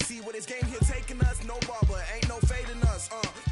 See where this game here taking us, no barber, ain't no fading us.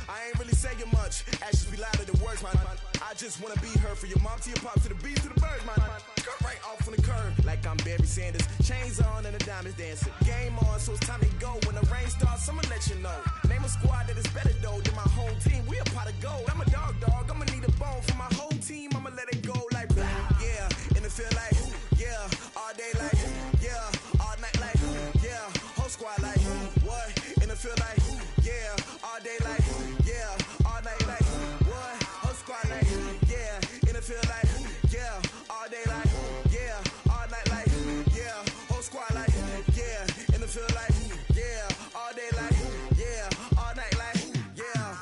I ain't really saying much, actions be louder than words, man. I just wanna be heard from your mom to your pop to the beat to the birds, man. Skirt right off on the curb, like I'm Barry Sanders. Chains on and the diamonds dancing. Game on, so it's time to go. When the rain starts, I'ma let you know. Name a squad that is better though than my home team. We a pot of gold. I'm a dog, I'ma need a bone for my whole team. I'ma let it go like yeah, and it feel like yeah, all day like yeah, all night like yeah, whole squad like what? And it feel like yeah, all day like yeah, all night like what? Whole squad like yeah, and it feel like yeah, all day like yeah, all night like yeah, whole squad like yeah, and it feel like yeah, all day like yeah, all night like yeah.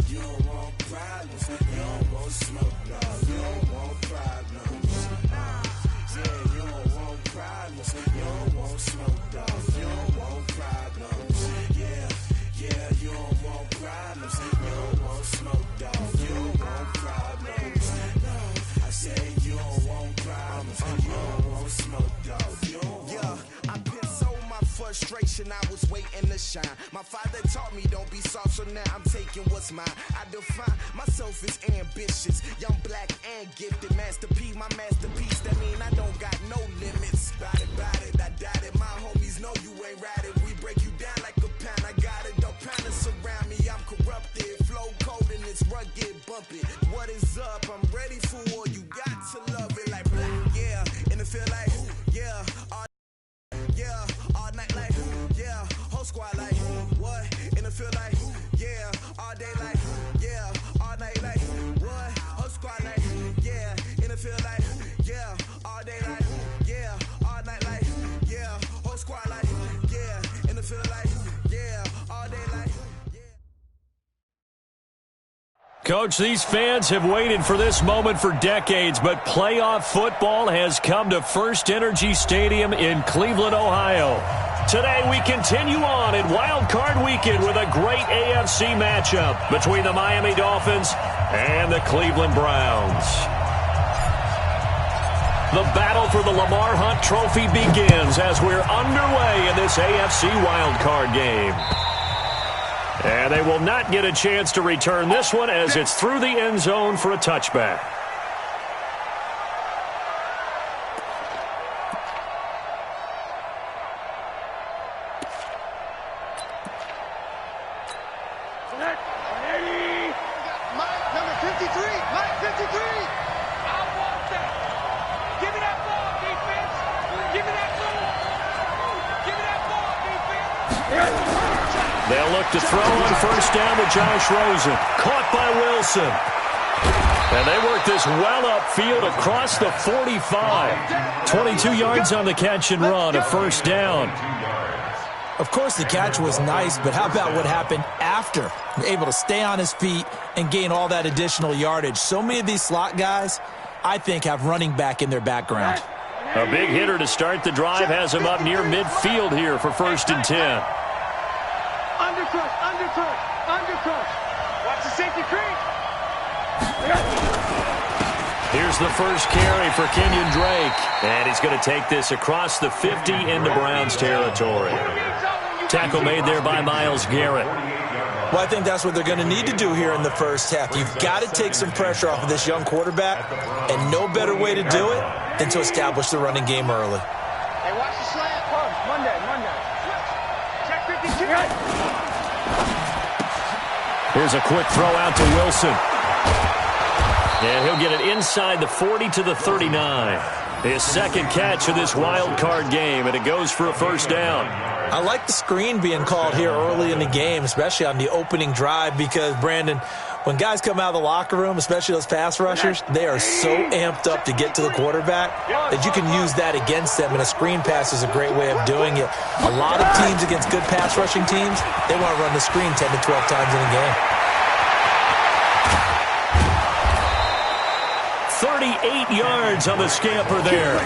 You don't want problems, you don't want smoke, no, you don't want problems. Yeah, you don't want problems, you don't want smoke, dog, you don't want problems. Yeah, you don't want problems, you don't want smoke, dog, you don't want problems. No, I said you don't want problems, you don't want smoke, dog, you don't want. Yeah, I put so my frustration, I was waiting to shine. My father taught me don't be soft, so now I'm taking what's mine. I define myself as ambitious, young, black, and gifted. Master P, my masterpiece, that mean I don't got no limits. Bout it, I doubt it. My homies know you ain't ratted. We break you down like a pound. I got it, don't pound to surround me. I'm corrupted, flow cold and it's rugged, bumpy. What is up? I'm ready for war. You got to love it like yeah, and it feel like yeah, all night like yeah, whole squad like what? And it feel like yeah, all day like yeah, all night like what? Whole squad like yeah, and it feel like yeah, all day like yeah, all night like yeah, whole squad like yeah, and it feel like yeah, all day like yeah. Coach, these fans have waited for this moment for decades, but playoff football has come to First Energy Stadium in Cleveland, Ohio. Today we continue on in Wild Card Weekend with a great AFC matchup between the Miami Dolphins and the Cleveland Browns. The battle for the Lamar Hunt Trophy begins as we're underway in this AFC Wild Card game. And they will not get a chance to return this one as it's through the end zone for a touchback. They'll look to throw on first down to Josh Rosen. Caught by Wilson. And they work this well upfield across the 45. 22 yards on the catch and run, a first down. Of course, the catch was nice, but how about what happened after? Able to stay on his feet and gain all that additional yardage. So many of these slot guys, I think, have running back in their background. A big hitter to start the drive has him up near midfield here for 1st and 10. Undercrush. Watch the safety creep. Here's the first carry for Kenyon Drake. And he's going to take this across the 50 into Browns territory. Tackle made there by Myles Garrett. Well, I think that's what they're going to need to do here in the first half. You've got to take some pressure off of this young quarterback, and no better way to do it than to establish the running game early. Hey, watch the slant. Monday. Check 52. Here's a quick throw out to Wilson. And he'll get it inside the 40 to the 39. His second catch of this wild card game, and it goes for a first down. I like the screen being called here early in the game, especially on the opening drive, because, Brandon, when guys come out of the locker room, especially those pass rushers, they are so amped up to get to the quarterback that you can use that against them, and a screen pass is a great way of doing it. A lot of teams against good pass rushing teams, they want to run the screen 10 to 12 times in a game. 38 yards on the scamper there.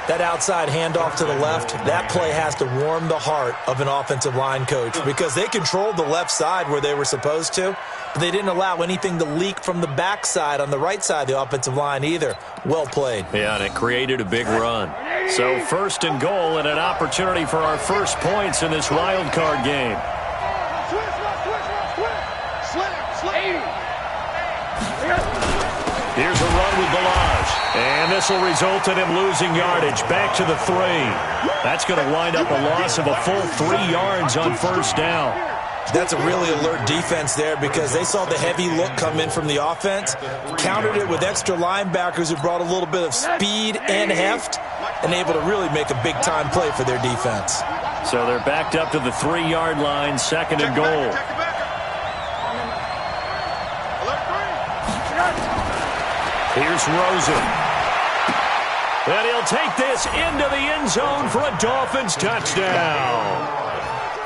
That outside handoff to the left, that play has to warm the heart of an offensive line coach because they controlled the left side where they were supposed to, but they didn't allow anything to leak from the backside on the right side of the offensive line either. Well played. Yeah, and it created a big run. So first and goal and an opportunity for our first points in this wild card game. Here's a run with Balazs. And this will result in him losing yardage. Back to the 3. That's going to wind up a loss of a full 3 yards on first down. That's a really alert defense there because they saw the heavy look come in from the offense, countered it with extra linebackers who brought a little bit of speed and heft, and able to really make a big-time play for their defense. So they're backed up to the 3-yard line, second and goal. Here's Rosen. And he'll take this into the end zone for a Dolphins touchdown.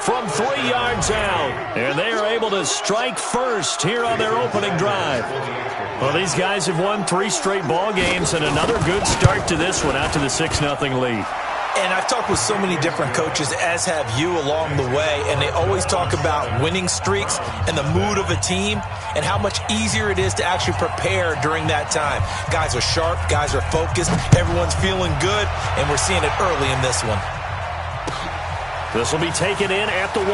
From 3 yards out. And they are able to strike first here on their opening drive. Well, these guys have won 3 straight ball games and another good start to this one out to the 6-0 lead. And I've talked with so many different coaches, as have you, along the way, and they always talk about winning streaks and the mood of a team and how much easier it is to actually prepare during that time. Guys are sharp, guys are focused, everyone's feeling good, and we're seeing it early in this one. This will be taken in at the 1.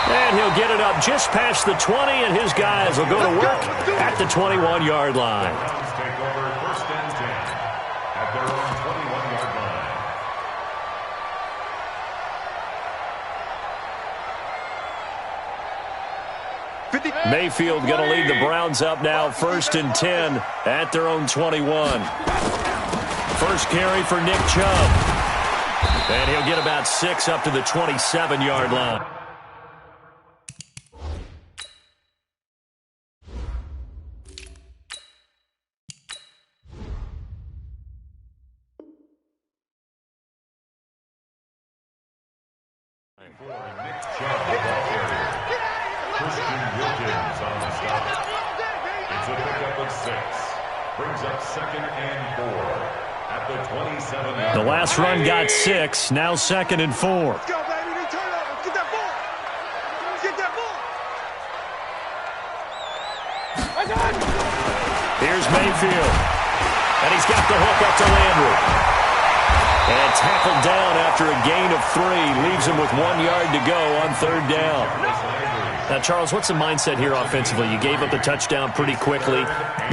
And he'll get it up just past the 20, and his guys will go to work at the 21-yard line. Mayfield going to lead the Browns up now, 1st and 10 at their own 21. First carry for Nick Chubb. And he'll get about 6 up to the 27-yard line. The last run got 6, now 2nd and 4. Let's go, baby. They turn over. Get that ball. Get that ball. Here's Mayfield. And he's got the hook up to Landry. And tackled down after a gain of 3. Leaves him with 1 yard to go on 3rd down. Now, Charles, what's the mindset here offensively? You gave up the touchdown pretty quickly.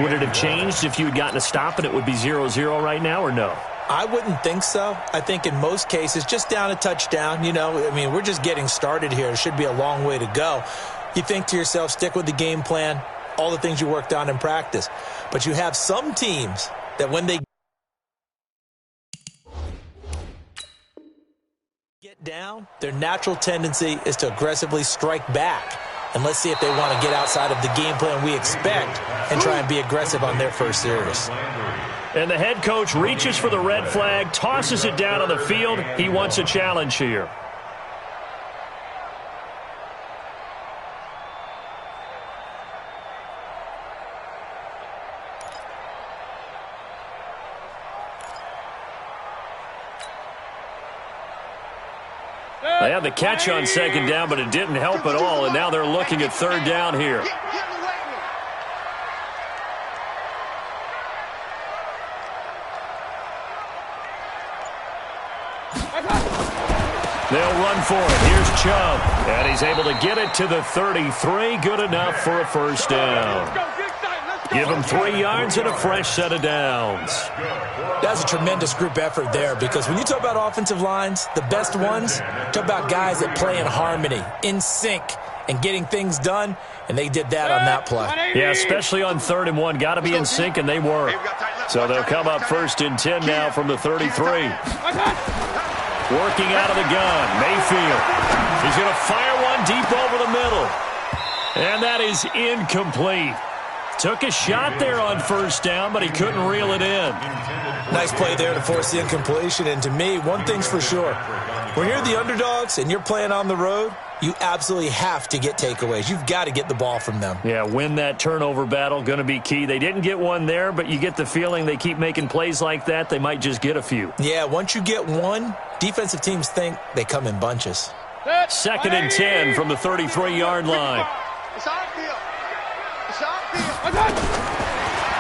Would it have changed if you had gotten a stop and it would be 0-0 right now, or no? I wouldn't think so. I think in most cases, just down a touchdown, you know, I mean, we're just getting started here. It should be a long way to go. You think to yourself, stick with the game plan, all the things you worked on in practice. But you have some teams that when they get down, their natural tendency is to aggressively strike back. And let's see if they want to get outside of the game plan we expect and try and be aggressive on their first series. And the head coach reaches for the red flag, tosses it down on the field. He wants a challenge here. They had the catch on 2nd down, but it didn't help at all, and now they're looking at 3rd down here. They'll run for it. Here's Chubb, and he's able to get it to the 33. Good enough for a 1st down. Give him 3 yards and a fresh set of downs. That's a tremendous group effort there because when you talk about offensive lines, the best ones, talk about guys that play in harmony, in sync, and getting things done, and they did that on that play. Yeah, especially on 3rd and 1. Got to be in sync, and they were. So they'll come up 1st and 10 now from the 33. Working out of the gun, Mayfield. He's going to fire one deep over the middle. And that is incomplete. Took a shot there on 1st down, but he couldn't reel it in. Nice play there to force the incompletion. And to me, one thing's for sure. When you're the underdogs and you're playing on the road, you absolutely have to get takeaways. You've got to get the ball from them. Yeah, win that turnover battle, going to be key. They didn't get one there, but you get the feeling they keep making plays like that, they might just get a few. Yeah, once you get one, defensive teams think they come in bunches. 2nd and 10 from the 33-yard line.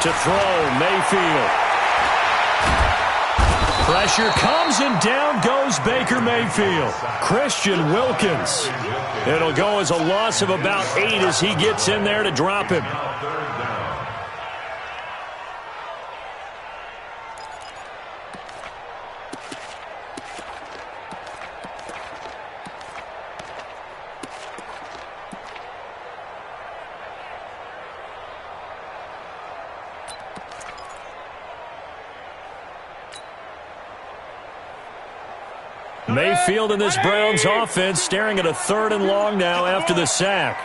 To throw, Mayfield. Pressure comes, and down goes Baker Mayfield. Christian Wilkins. It'll go as a loss of about 8 as he gets in there to drop him. Mayfield in this Browns offense staring at a 3rd and long now after the sack.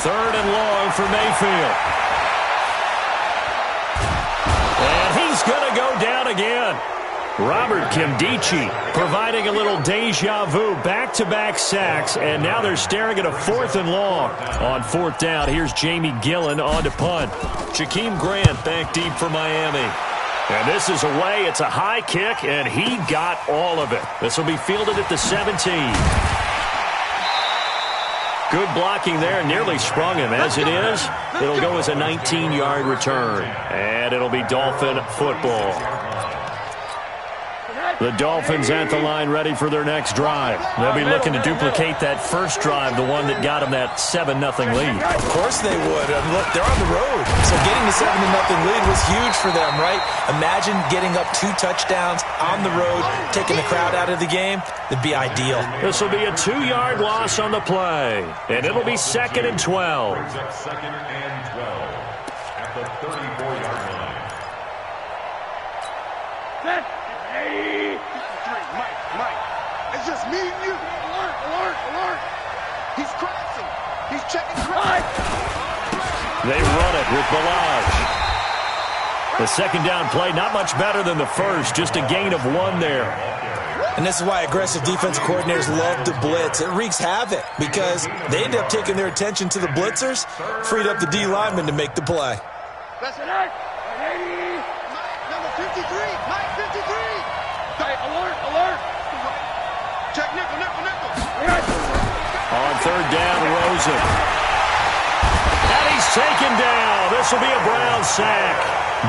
3rd and long for Mayfield. And he's going to go down again. Robert Kimdichie providing a little deja vu, back-to-back sacks, and now they're staring at a 4th and long. On 4th down, here's Jamie Gillen on to punt. Jakeem Grant back deep for Miami. And this is away. It's a high kick, and he got all of it. This will be fielded at the 17. Good blocking there. Nearly sprung him. As it is, it'll go as a 19-yard return. And it'll be Dolphin football. The Dolphins at the line ready for their next drive. They'll be looking to duplicate that first drive, the one that got them that 7-0 lead. Of course they would. And look, they're on the road. So getting the 7-0 lead was huge for them, right? Imagine getting up 2 touchdowns on the road, taking the crowd out of the game. It'd be ideal. This will be a 2-yard loss on the play. And it'll be 2nd and 12. 2nd and 12 at the 34-yard line. Mike, it's just me and you. Alert. He's crossing. He's checking right. They run it with Balaj. The 2nd down play, not much better than the first, just a gain of 1 there. And this is why aggressive defensive coordinators love to blitz. It wreaks havoc because they end up taking their attention to the blitzers, freed up the D lineman to make the play. That's it. 180. Number 53. Mike 53. Hey, alert. Check nickel. On 3rd down, Rosen. And he's taken down. This will be a Brown sack.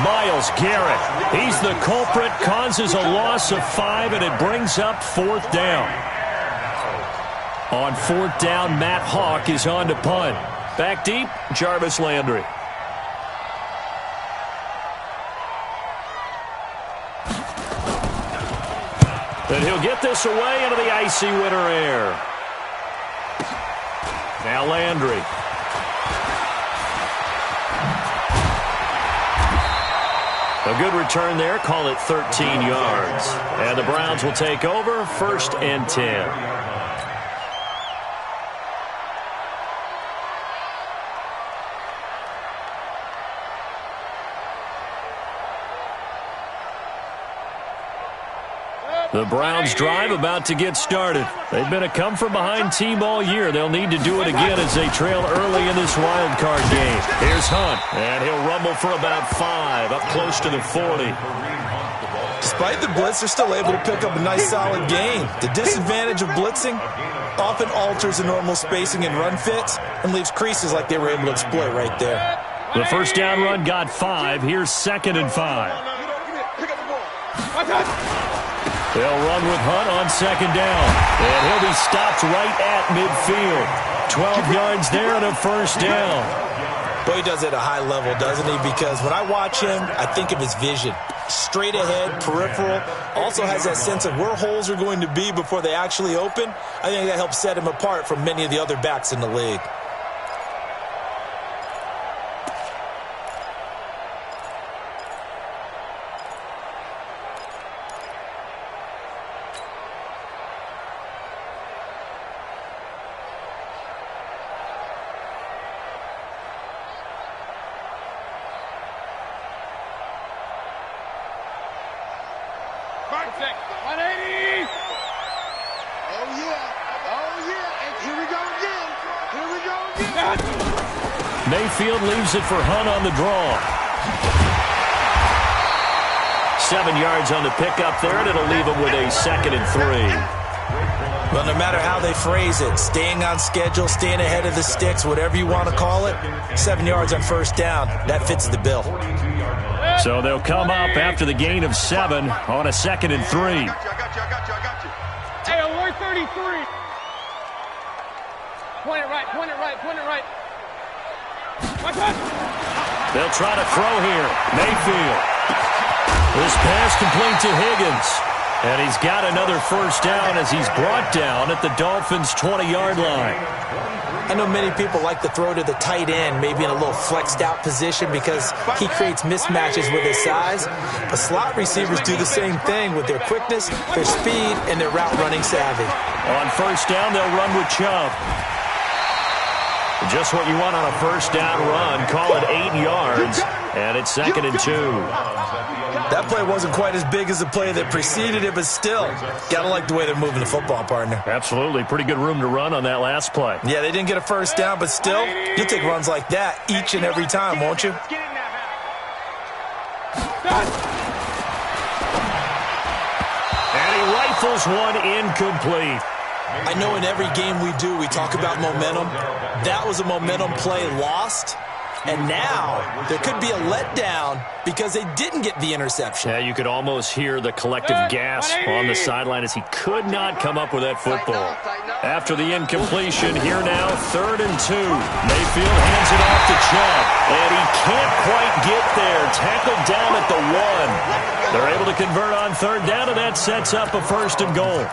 Myles Garrett. He's the culprit, causes a loss of 5, and it brings up 4th down. On 4th down, Matt Hawk is on to punt. Back deep, Jarvis Landry. And he'll get this away into the icy winter air. Now Landry. A good return there. Call it 13 yards. And the Browns will take over 1st and 10. The Browns drive about to get started. They've been a come-from-behind team all year. They'll need to do it again as they trail early in this wild card game. Here's Hunt, and he'll rumble for about 5, up close to the 40. Despite the blitz, they're still able to pick up a nice, solid gain. The disadvantage of blitzing often alters the normal spacing and run fits and leaves creases like they were able to exploit right there. The 1st down run got 5. Here's 2nd and 5. They'll run with Hunt on 2nd down. And he'll be stopped right at midfield. 12 yards there and a 1st down. Boy, he does it at a high level, doesn't he? Because when I watch him, I think of his vision. Straight ahead, peripheral. Also has that sense of where holes are going to be before they actually open. I think that helps set him apart from many of the other backs in the league. Mayfield leaves it for Hunt on the draw. 7 yards on the pickup there, and it'll leave him with a 2nd and 3. Well, no matter how they phrase it, staying on schedule, staying ahead of the sticks, whatever you want to call it, 7 yards on 1st down, that fits the bill. So they'll come up after the gain of 7 on a 2nd and 3. I got you. Hey, alert 33. Point it right. Watch out. They'll try to throw here. Mayfield. This pass complete to Higgins. And he's got another first down as he's brought down at the Dolphins' 20-yard line. I know many people like to throw to the tight end, maybe in a little flexed out position because he creates mismatches with his size. But slot receivers do the same thing with their quickness, their speed, and their route running savvy. On first down, they'll run with Chubb. Just what you want on a first down run. Call it 8 yards, and it's 2nd and 2. That play wasn't quite as big as the play that preceded it, but still, got to like the way they're moving the football, partner. Absolutely. Pretty good room to run on that last play. Yeah, they didn't get a first down, but still, you'll take runs like that each and every time, won't you? And he rifles one incomplete. I know in every game we do, we talk about momentum. That was a momentum play lost. And now there could be a letdown because they didn't get the interception. Yeah, you could almost hear the collective gasp on the sideline as he could not come up with that football. After the incompletion, here now, 3rd and 2. Mayfield hands it off to Chubb, and he can't quite get there. Tackled down at the 1. They're able to convert on 3rd down, and that sets up a 1st and goal.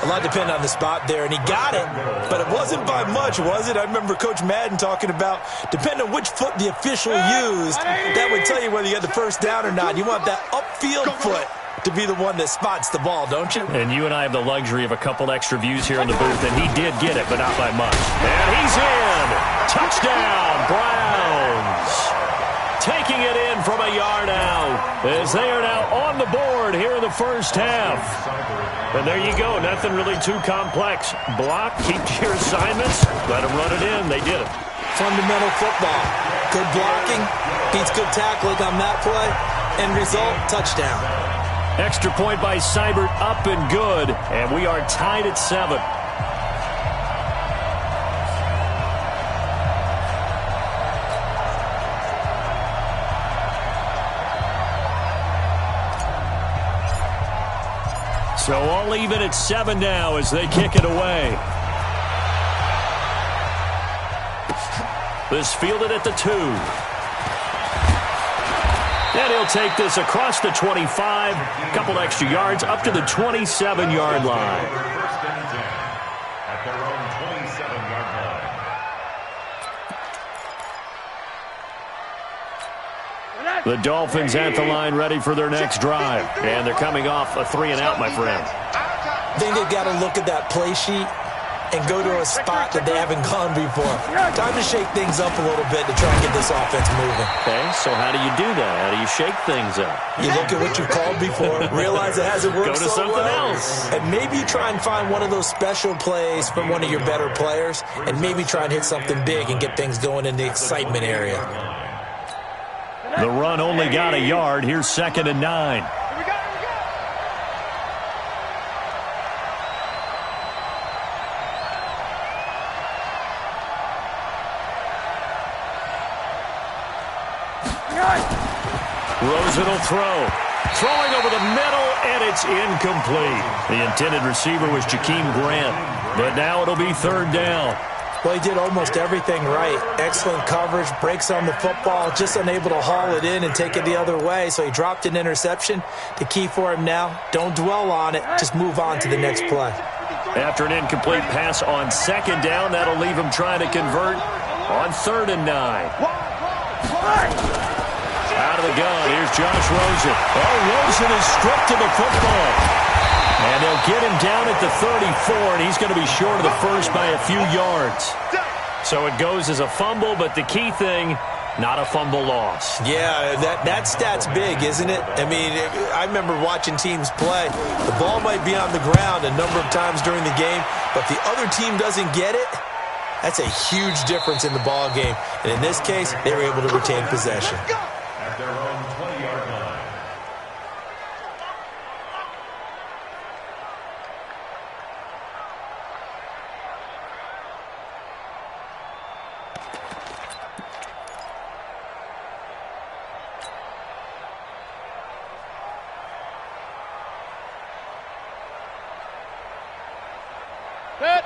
A lot depended on the spot there, and he got it, but it wasn't by much, was it? I remember Coach Madden talking about, depending on which foot the official used, that would tell you whether you had the first down or not. You want that upfield foot to be the one that spots the ball, don't you? And you and I have the luxury of a couple extra views here in the booth, and he did get it, but not by much. And he's in! Touchdown, Browns! Taking it in from a yard out as they are now on the board here in the first half. And there you go. Nothing really too complex. Block, keep to your assignments, let them run it in. They did it. Fundamental football. Good blocking, beats good tackling on that play, end result, touchdown. Extra point by Seibert, up and good, and we are tied at 7. So all even at 7 now as they kick it away. This fielded at the 2. And he'll take this across the 25. A couple extra yards up to the 27-yard line. First and 10 at their own 27-yard line. The Dolphins at the line ready for their next drive. And they're coming off a 3-and-out, my friend. I think they've got to look at that play sheet and go to a spot that they haven't gone before. Time to shake things up a little bit to try and get this offense moving. Okay, so how do you do that? How do you shake things up? You look at what you called before, realize it hasn't worked Go to so something well, else. and maybe try and find one of those special plays from one of your better players, and maybe try and hit something big and get things going in the excitement area. The run only got a yard. Here's 2nd and 9. Rosen will throw. Throwing over the middle, and it's incomplete. The intended receiver was Jakeem Grant, but now it'll be 3rd down. Well, he did almost everything right. Excellent coverage, breaks on the football, just unable to haul it in and take it the other way, so he dropped an interception. The key for him now, don't dwell on it, just move on to the next play. After an incomplete pass on 2nd down, that'll leave him trying to convert on 3rd and 9. Out of the gun, here's Josh Rosen. Oh, Rosen is stripped to the football. And they'll get him down at the 34, and he's going to be short of the first by a few yards. So it goes as a fumble, but the key thing, not a fumble loss. Yeah, that stat's big, isn't it? I mean, I remember watching teams play. The ball might be on the ground a number of times during the game, but if the other team doesn't get it, that's a huge difference in the ball game. And in this case, they were able to retain possession. At their own 20-yard line.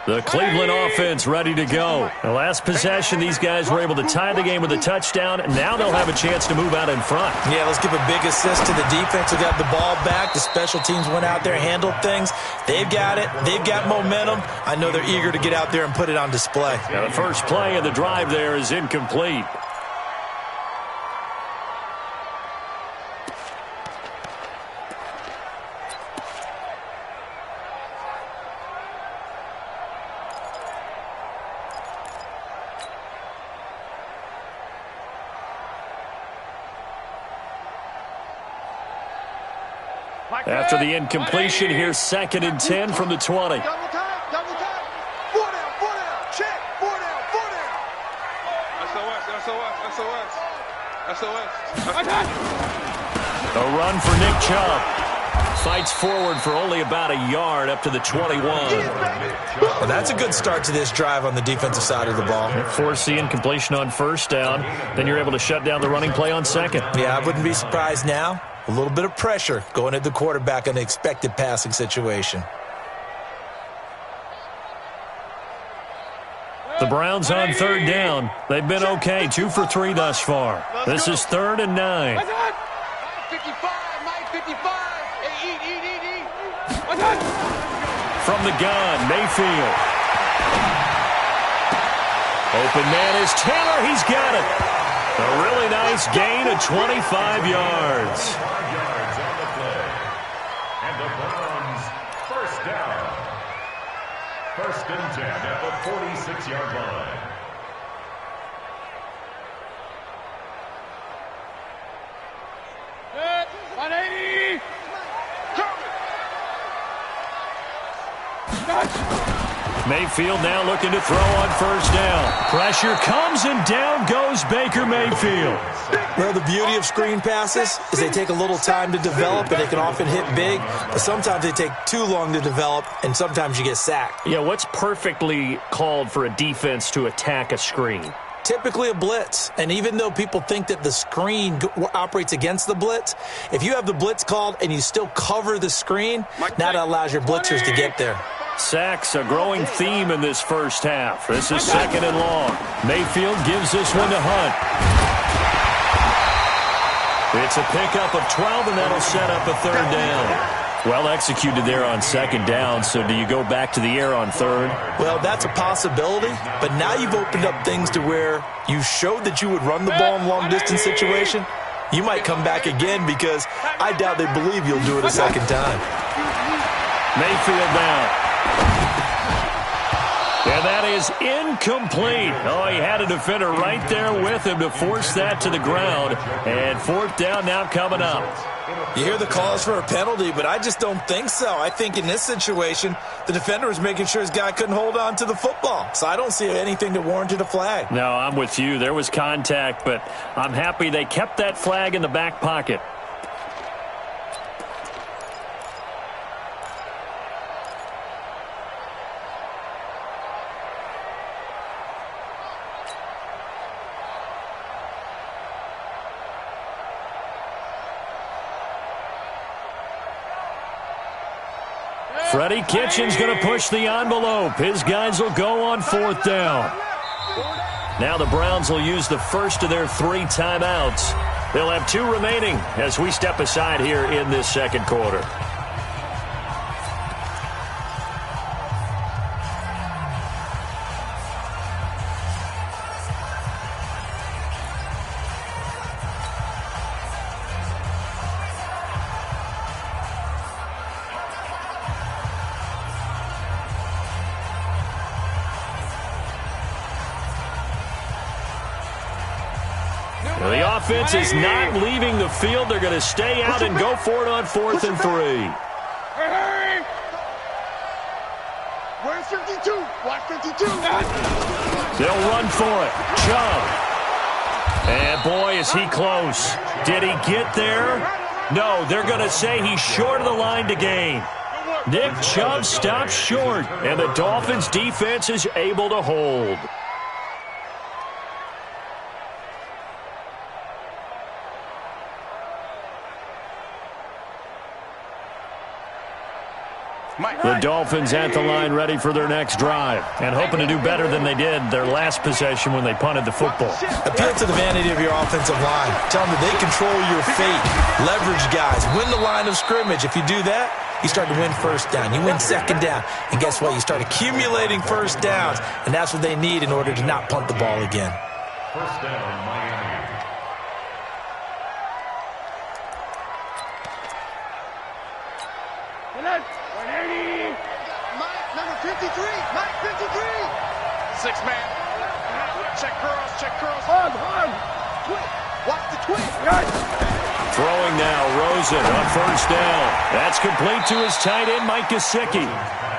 The Cleveland offense ready to go. The last possession, these guys were able to tie the game with a touchdown, and now they'll have a chance to move out in front. Yeah, let's give a big assist to the defense who got the ball back. The special teams went out there, handled things. They've got it. They've got momentum. I know they're eager to get out there and put it on display. Now the first play of the drive there is incomplete. After the incompletion, here's 2nd and 10 from the 20. Double time, double time. 4 down, check. 4 down, 4 down. SOS. A run for Nick Chubb. Fights forward for only about a yard up to the 21. Well, that's a good start to this drive on the defensive side of the ball. Force the incompletion on first down. Then you're able to shut down the running play on second. Yeah, I wouldn't be surprised now. A little bit of pressure going at the quarterback in an expected passing situation. The Browns on 3rd down. They've been okay, 2 for 3 thus far. This is 3rd and 9. 55, Mike 55. Hey, eat. From the gun, Mayfield. Open man is Taylor. He's got it. A really nice gain of 25 yards. On the play. And the Browns, first down. 1st and 10 at the 46-yard line. Good. 180. Mayfield now looking to throw on first down. Pressure comes and down goes Baker Mayfield. Well, the beauty of screen passes is they take a little time to develop, and they can often hit big, but sometimes they take too long to develop, and sometimes you get sacked. Yeah, what's perfectly called for a defense to attack a screen? Typically a blitz, and even though people think that the screen operates against the blitz, if you have the blitz called and you still cover the screen, now that allows your blitzers to get there. Sacks, a growing theme in this first half. This is 2nd and long. Mayfield gives this one to Hunt. It's a pickup of 12, and that'll set up a 3rd down. Well executed there on 2nd down, so do you go back to the air on 3rd? Well, that's a possibility, but now you've opened up things to where you showed that you would run the ball in long-distance situation. You might come back again because I doubt they believe you'll do it a 2nd time. Mayfield down. And that is incomplete. Oh, he had a defender right there with him to force that to the ground. And 4th down now coming up. You hear the calls for a penalty, but I just don't think so. I think in this situation, the defender was making sure his guy couldn't hold on to the football. So I don't see anything that warranted a flag. No, I'm with you. There was contact, but I'm happy they kept that flag in the back pocket. Freddie Kitchens going to push the envelope. His guys will go on 4th down. Now the Browns will use the first of their 3 timeouts. They'll have 2 remaining as we step aside here in this 2nd quarter. The offense is not leaving the field. They're going to stay out and go for it on 4th and 3. Hurry! Where's 52? Watch 52. They'll run for it. Chubb. And boy, is he close. Did he get there? No, they're going to say he's short of the line to gain. Nick Chubb stops short, and the Dolphins' defense is able to hold. The Dolphins at the line ready for their next drive and hoping to do better than they did their last possession when they punted the football. Appeal to the vanity of your offensive line. Tell them that they control your fate. Leverage guys. Win the line of scrimmage. If you do that, you start to win first down. You win second down. And guess what? You start accumulating first downs. And that's what they need in order to not punt the ball again. First down, Miami. Number 53, Mike 53. Six man. Check curls. Hard. Twist. Watch the twist. Throwing now, Rosen on first down. That's complete to his tight end, Mike Gesicki.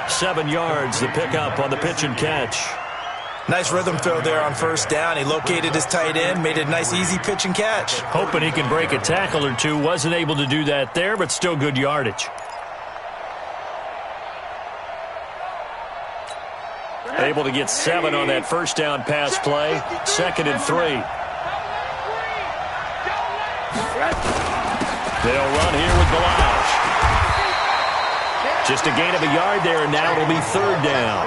7 yards, the pickup on the pitch and catch. Nice rhythm throw there on first down. He located his tight end, made it a nice easy pitch and catch. Hoping he can break a tackle or two. Wasn't able to do that there, but still good yardage. Able to get 7 on that first down pass play. 2nd and 3. They'll run here with Balazs. Just a gain of a yard there, and now it'll be 3rd down.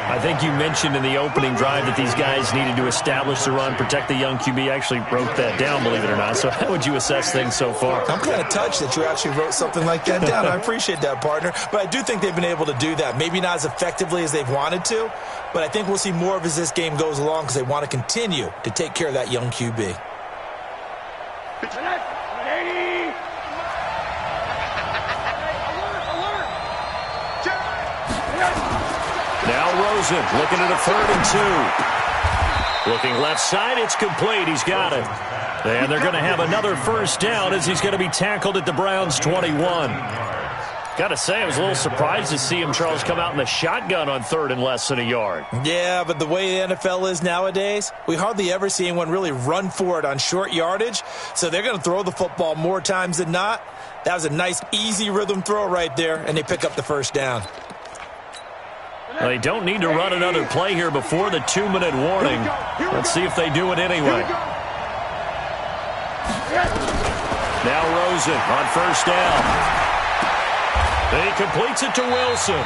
I think you mentioned in the opening drive that these guys needed to establish the run, protect the young QB. Actually wrote that down, believe it or not. So how would you assess things so far? I'm kind of touched that you actually wrote something like that down. I appreciate that, partner. But I do think they've been able to do that. Maybe not as effectively as they've wanted to, but I think we'll see more of as this game goes along because they want to continue to take care of that young QB. Now Rosen looking at a 3rd and 2. Looking left side, it's complete. He's got it. And they're going to have another first down as he's going to be tackled at the Browns' 21. Got to say, I was a little surprised to see him, Charles, come out in the shotgun on 3rd and less than a yard. Yeah, but the way the NFL is nowadays, we hardly ever see anyone really run for it on short yardage. So they're going to throw the football more times than not. That was a nice, easy rhythm throw right there, and they pick up the first down. Well, they don't need to run another play here before the 2-minute warning. Let's see if they do it anyway. Now Rosen on first down. He completes it to Wilson.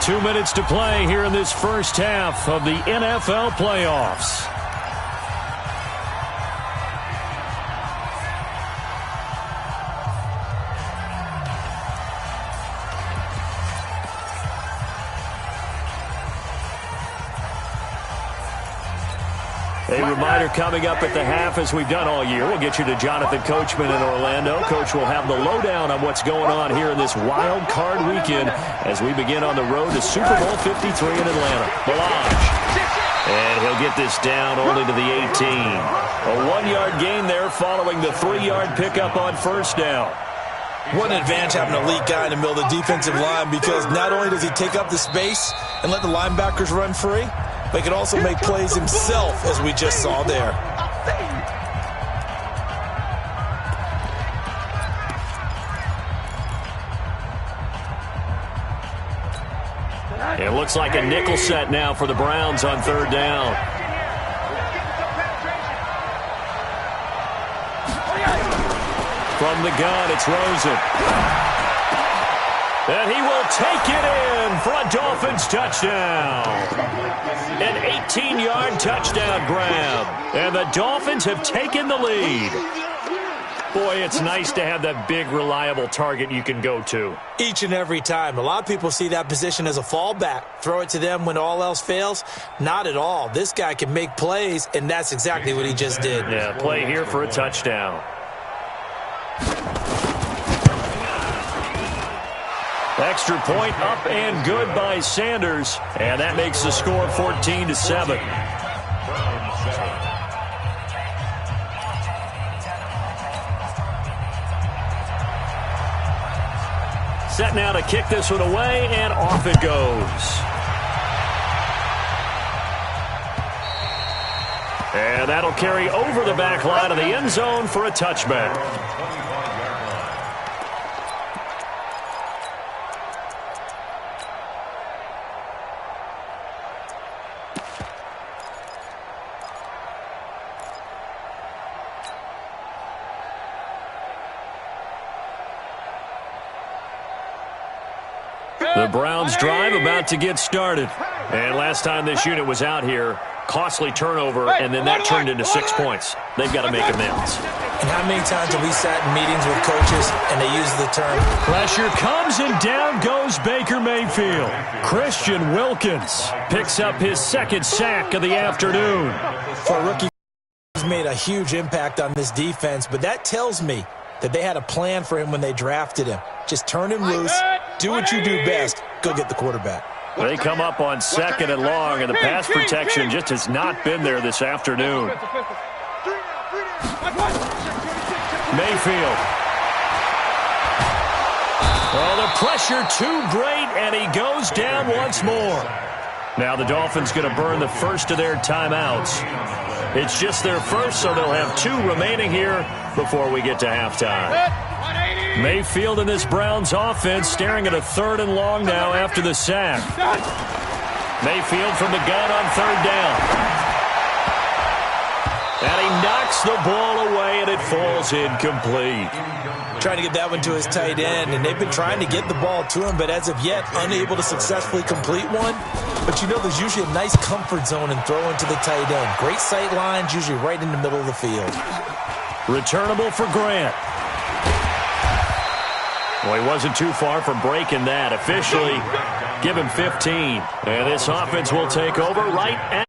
2 minutes to play here in this first half of the NFL playoffs. A reminder coming up at the half, as we've done all year. We'll get you to Jonathan Coachman in Orlando. Coach will have the lowdown on what's going on here in this wild card weekend as we begin on the road to Super Bowl 53 in Atlanta. Balazs. And he'll get this down only to the 18. A 1-yard gain there following the 3-yard pickup on first down. What an advantage having an elite guy in the middle of the defensive line, because not only does he take up the space and let the linebackers run free, but he can also make plays himself, as we just saw there. It looks like a nickel set now for the Browns on 3rd down. From the gun, it's Rosen. And he will take it in for a Dolphins touchdown. An 18-yard touchdown grab. And the Dolphins have taken the lead. Boy, it's nice to have that big, reliable target you can go to. Each and every time. A lot of people see that position as a fallback. Throw it to them when all else fails. Not at all. This guy can make plays, and that's exactly what he just did. Yeah, play here for a touchdown. Extra point up and good by Sanders. And that makes the score 14-7. Set now to kick this one away, and off it goes. And that'll carry over the back line of the end zone for a touchback. The Browns drive about to get started. And last time this unit was out here, costly turnover, and then that turned into 6 points. They've got to make amends. And how many times have we sat in meetings with coaches and they use the term, pressure comes and down goes Baker Mayfield. Christian Wilkins picks up his second sack of the afternoon. For a rookie, he's made a huge impact on this defense, but that tells me that they had a plan for him when they drafted him. Just turn him loose, do what you do best, go get the quarterback. They come up on 2nd and long, and the pass protection just has not been there this afternoon. Mayfield. Oh, the pressure too great, and he goes down once more. Now the Dolphins going to burn the first of their timeouts. It's just their first, so they'll have 2 remaining here before we get to halftime. Mayfield in this Browns offense staring at a 3rd and long now after the sack. Mayfield from the gun on 3rd down. And he knocks the ball away, and it falls incomplete. Trying to get that one to his tight end, and they've been trying to get the ball to him, but as of yet, unable to successfully complete one. But you know there's usually a nice comfort zone in throwing to the tight end. Great sight lines, usually right in the middle of the field. Returnable for Grant. Well, he wasn't too far from breaking that. Officially, give him 15. And this offense will take over right at